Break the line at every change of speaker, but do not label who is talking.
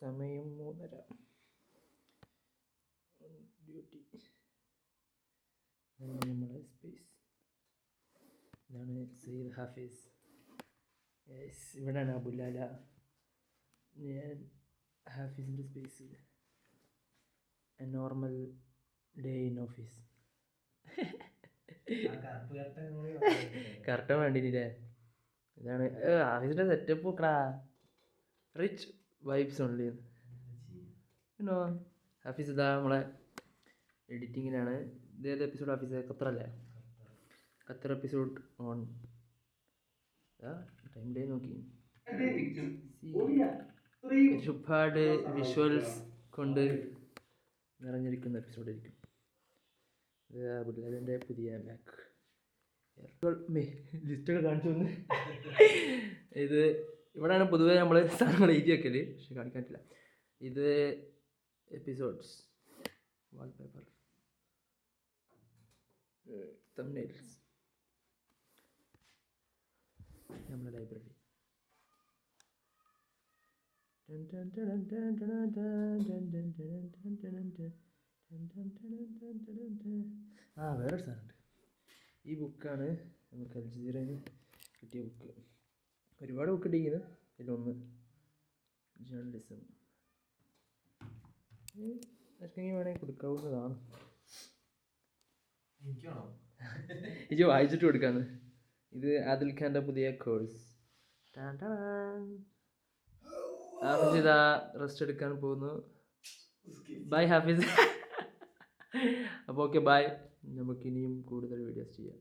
സമയം 3:30. ഡ്യൂട്ടി. ഇതാണ് നമ്മുടെ സ്പേസ്. ഇതാണ് സയ്യിദ് ഹാഫിസ്. ഇവിടെയാണ് അബുലാല. ഞാൻ ഹാഫിസിൻ്റെ space. A normal day in office. Correct വേണ്ടിയില്ലേ? ഇതാണ് ഹാഫിസിൻ്റെ സെറ്റപ്പ് നോക്കടാ. Rich vibes only. You know Hafiz ഇതാ നമ്മളെ എഡിറ്റിങ്ങിനാണ്. ഇതേത് എപ്പിസോഡ് ഹാഫിസ്? ഖത്തറല്ലേ? Qatar episode on. Time day നോക്കി. ഒരുപാട് വിഷ്വൽസ് കൊണ്ട് നിറഞ്ഞിരിക്കുന്ന എപ്പിസോഡായിരിക്കും. ബുല്ലാലിൻ്റെ പുതിയ മാക് ലിസ്റ്റൊക്കെ കാണിച്ചു വന്ന്. ഇത് ഇവിടെയാണ് പൊതുവേ നമ്മൾ സാധനങ്ങൾ എഴുതി വെക്കൽ, പക്ഷെ കാണിക്കാൻ പറ്റില്ല. ഇത് എപ്പിസോഡ്സ്, വാൾപേപ്പർ, തംബ്നെയിൽസ്, നമ്മുടെ ലൈബ്രറി. വേറൊരു സാധനമുണ്ട്. ഈ ബുക്കാണ് നമുക്ക് അൽ ജസീറയിൽ കിട്ടിയ ബുക്ക്. ഒരുപാട് ബുക്ക് കിട്ടിയിരിക്കുന്നത്. ഇതിലൊന്ന് ജേർണലിസം. ആർക്കെങ്കിലും വേണമെങ്കിൽ കൊടുക്കാവുന്നതാണ്. ഇത് വായിച്ചിട്ട് കൊടുക്കാന്ന്. ഇത് ആദിൽ ഖാൻ്റെ പുതിയ കോഴ്സ്. ഹാഫിസ് ഇതാ റെസ്റ്റ് എടുക്കാൻ പോകുന്നു. ബൈ ഹാഫിസ്. അപ്പോൾ ഓക്കെ, ബൈ. നമുക്ക് ഇനിയും കൂടുതൽ വീഡിയോസ് ചെയ്യാം.